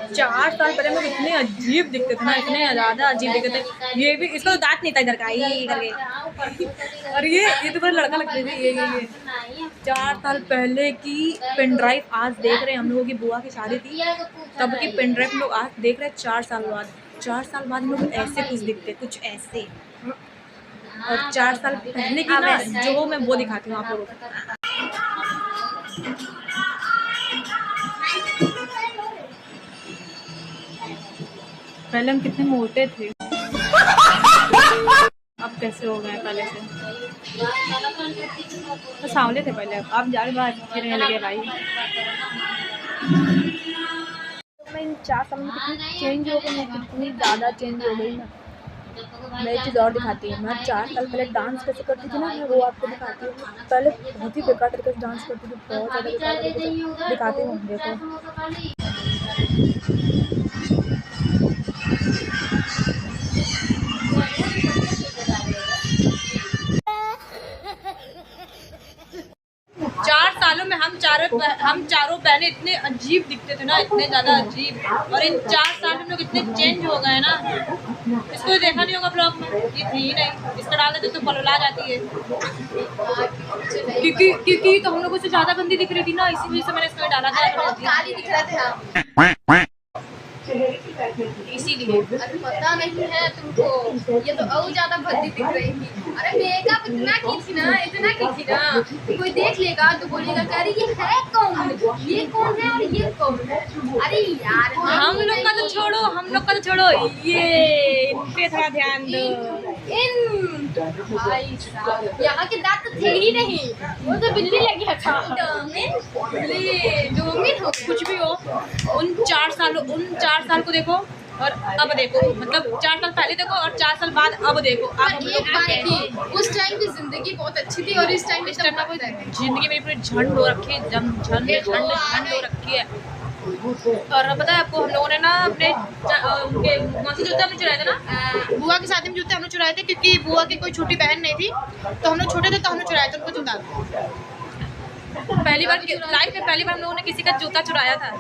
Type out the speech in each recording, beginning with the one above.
4 साल पहले लोग इतने अजीब दिखते थे ना, इतने ज़्यादा अजीब दिखते थे। ये भी, इसका तो दांत नहीं था इधर का, ये करके। और ये तो बड़ा लड़का लगता था। ये 4 साल पहले की पेन ड्राइव आज देख रहे हैं। हम लोगों की बुआ की शादी थी तब की पेन ड्राइव लोग आज देख रहे हैं। 4 साल बाद, 4 साल बाद हम लोग ऐसे कुछ दिखते, कुछ ऐसे। और 4 साल पहले की ना जो मैं वो दिखाती हूँ आप लोगों को। पहले हम कितने मोटे थे, अब कैसे हो गए पहले से। तो सांवले थे पहले, अब जाके बाहर रहने लगे भाई। मैं इन 4 साल में कितनी चेंज हो गई, मैं कितनी ज़्यादा चेंज हो गई ना। मैं एक चीज़ और दिखाती हूँ। मैं 4 साल पहले डांस कैसे करती थी ना, मैं वो आपको दिखाती हूँ। पहले बहुत ही बेकार तरीके से डांस करती थी, बहुत ज़्यादा बेकार तरीके से। दिखाती हूँ, देखो। 4 सालों में हम चारों बहनें इतने अजीब दिखते थे ना, इतने ज़्यादा अजीब। और इन 4 साल में लोग इतने चेंज हो गए ना। इसको देखा नहीं होगा ब्लॉग में, ये थी ही नहीं। इसका डाल देते तो पलला जाती है, क्योंकि तो हम लोगों से ज़्यादा गंदी दिख रही थी ना, इसी वजह से मैंने इसको डाला था। काली दिख रहे थे हम, इसीलिए। अरे पता नहीं है तुमको, ये तो और ज्यादा भद्दी दिख रही थी। अरे मेकअप इतना की थी ना, कोई देख लेगा तो बोलेगा कि अरे ये है कौन, ये कौन है और ये कौन है। अरे यार हम लोग का तो छोड़ो, ये इन पे थोड़ा ध्यान दो। भाई यहाँ के दांत तो थे ही नहीं, वो तो बिल्ली लगी था। डोमिन हो कुछ भी हो, उन 4 साल को देखो और अब देखो। मतलब 4 साल पहले देखो और 4 साल बाद अब देखो। अब एक बात थी, उस टाइम की जिंदगी बहुत अच्छी थी और इस टाइम जिंदगी मेरी पूरी झंड हो रखी है, झंड हो रखी है। और पता है आपको, हम लोगों ने ना अपने उनके मौसी जूते हमने चुराए थे ना, बुआ की शादी में जूते हमने चुराए थे, क्योंकि बुआ की कोई छोटी बहन नहीं थी, तो हम लोग छोटे थे तो हमने चुराए थे उनको जूता। पहली बार लाइफ में पहली बार हम लोगों ने किसी का जूता चुराया था।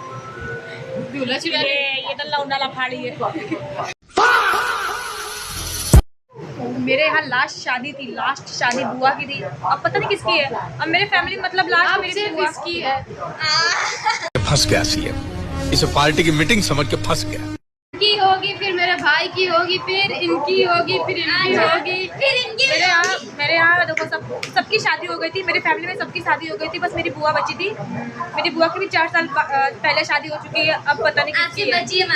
ये तो लौंडा लफाड़ी है। मेरे यहाँ लास्ट शादी बुआ की थी, अब पता नहीं किसकी है। अब मेरे फैमिली मतलब लास्ट मेरी बुआ की है। फंस गया सीएम, इसे पार्टी की मीटिंग समझ के फंस गया। की होगी, फिर मेरे भाई की होगी, फिर इनकी होगी, फिर इनकी होगी, फिर इनकी। मेरे यहाँ देखो सबकी शादी हो गई थी, मेरी फैमिली में सबकी शादी हो गई थी, बस मेरी बुआ बची थी। मेरी बुआ की भी 4 साल पहले शादी हो चुकी है, अब पता नहीं किसकी है। बची है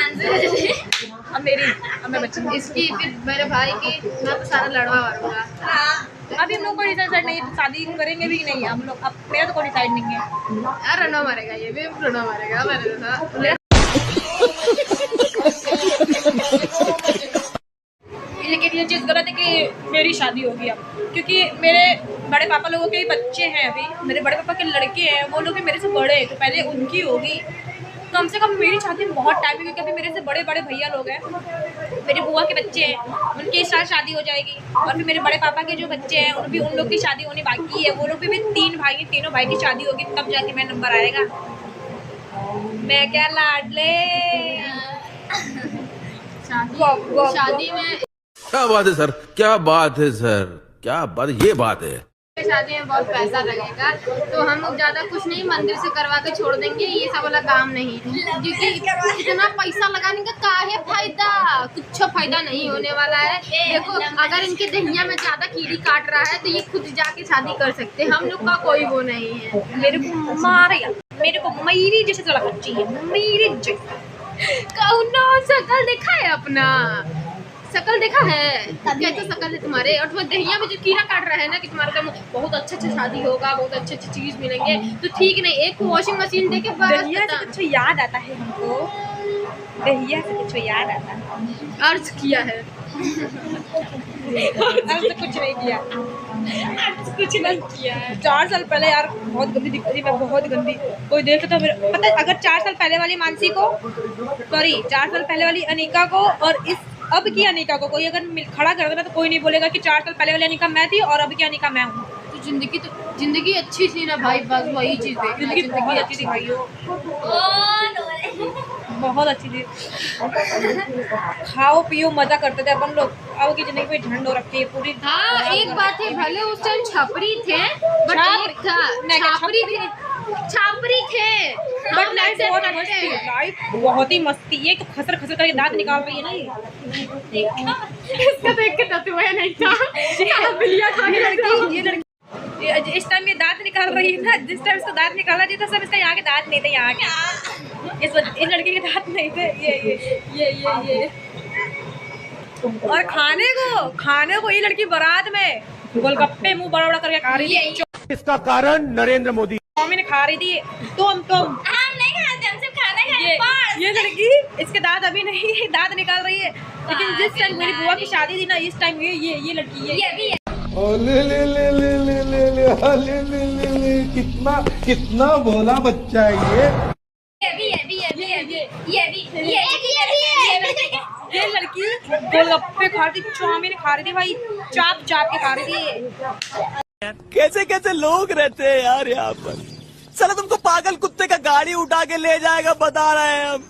अब मैं बची इसकी, फिर मेरे भाई की। मैं तो सारा लड़वा मारूंगा। अभी हम लोग को डिसाइड नहीं है शादी करेंगे भी नहीं हम लोग। अब मेरा तो कोई डिसाइड नहीं है। यार रणा मारेगा, ये भी रणा मारेगा मेरे साथ। लेकिन ये चीज़ गलत है कि मेरी शादी होगी अब, क्योंकि मेरे बड़े पापा लोगों के बच्चे हैं। अभी मेरे बड़े पापा के लड़के हैं, वो लोग भी मेरे से बड़े हैं, तो पहले उनकी होगी। कम से कम मेरी शादी में बहुत टाइम है, क्योंकि अभी मेरे से बड़े बड़े भैया लोग हैं, मेरी बुआ के बच्चे हैं, उनकी इस साल शादी हो जाएगी। और फिर मेरे बड़े पापा के जो बच्चे हैं उन लोग की शादी होनी बाकी है। वो लोग भी 3 भाई हैं, तीनों भाई की शादी होगी, तब जाके मेरा नंबर आएगा। मैं क्या लाडले शादी में क्या बात है सर, क्या बात है सर, क्या बात, ये बात है। शादी में बहुत पैसा लगेगा, तो हम लोग ज्यादा कुछ नहीं, मंदिर से करवा के छोड़ देंगे। ये सब वाला काम नहीं, क्योंकि इतना पैसा लगाने का काहे फायदा, कुछ फायदा नहीं होने वाला है। देखो अगर इनके दहिया में ज्यादा कीड़ी काट रहा है तो ये खुद जाके शादी कर सकते हैं, हम लोग का कोई वो नहीं है। मेरे को मेरी जैसे तो लगना चाहिए, मेरी जैसे। कौनो शकल देखा है अपना, शकल देखा है कैसे शकल है तुम्हारे। और तुम्हारे दहिया में जो कीड़ा काट रहा है ना, कि तुम्हारा तो बहुत अच्छे शादी होगा, बहुत अच्छी चीज मिलेंगे, तो ठीक नहीं। एक वॉशिंग मशीन देके दहिया से कुछ याद आता है हमको, दहिया से कुछ याद आता है। अर्ज किया है अर्ज कुछ नहीं किया, कुछ नहीं किया है। 4 साल पहले यार बहुत गंदी दिखती थी मैं, बहुत गंदी। कोई देख तो मेरे पता है, अगर 4 साल पहले वाली मानसी को, सॉरी 4 साल पहले वाली अनिका को और इस अब की अनिका को कोई अगर खड़ा कर देना तो कोई नहीं बोलेगा कि 4 साल पहले वाली अनिका मैं थी और अब की अनिका मैं हूँ। तो जिंदगी अच्छी थी ना भाई, बस वही चीज जिंदगी बहुत अच्छी थी भाई। बहुत अच्छी थी। खाओ पियो मजा करते थे अपन लोग। अब की जिंदगी पे झंड हो रखी है पूरी। हाँ एक बात है, भले उस टाइम छपरी थे बट एक था छापरी थे बट लाइफ बहुत मस्त थी, लाइफ बहुत ही मस्त थी। ये तो खसर खसर करके दांत निकाल रही है ना ये। इसका देख के ततुआ नहीं था। बिल्लियाँ खाने लगी। ये लड़की इस टाइम ये दांत निकाल रही है ना, जिस टाइम इसका दांत निकाला चाहिए था सब इसका यहाँ के दांत नहीं थे, यहाँ के इस लड़के के दांत नहीं थे। ये और खाने को ये लड़की बारात में गोलगप्पे मुंह बड़ा बड़ा करके खा रही थी। इसका कारण नरेंद्र मोदी। चाउमीन खा रही थी। तुम हम नहीं खाते, हम सिर्फ खाना खाते। ये लड़की इसके दांत अभी नहीं दांत निकाल रही है, लेकिन जिस टाइम मेरी बुआ की शादी थी ना, इस टाइम ये लड़की ये भी है। कितना भोला बच्चा है ये लड़की गोलगप्पे खा रही थी, चाउमीन खा रही थी भाई, चाप के खा रही थी। कैसे कैसे लोग रहते हैं यार यहाँ पर। चलो तुमको पागल कुत्ते का गाड़ी उठा के ले जाएगा, बता रहे हैं हम।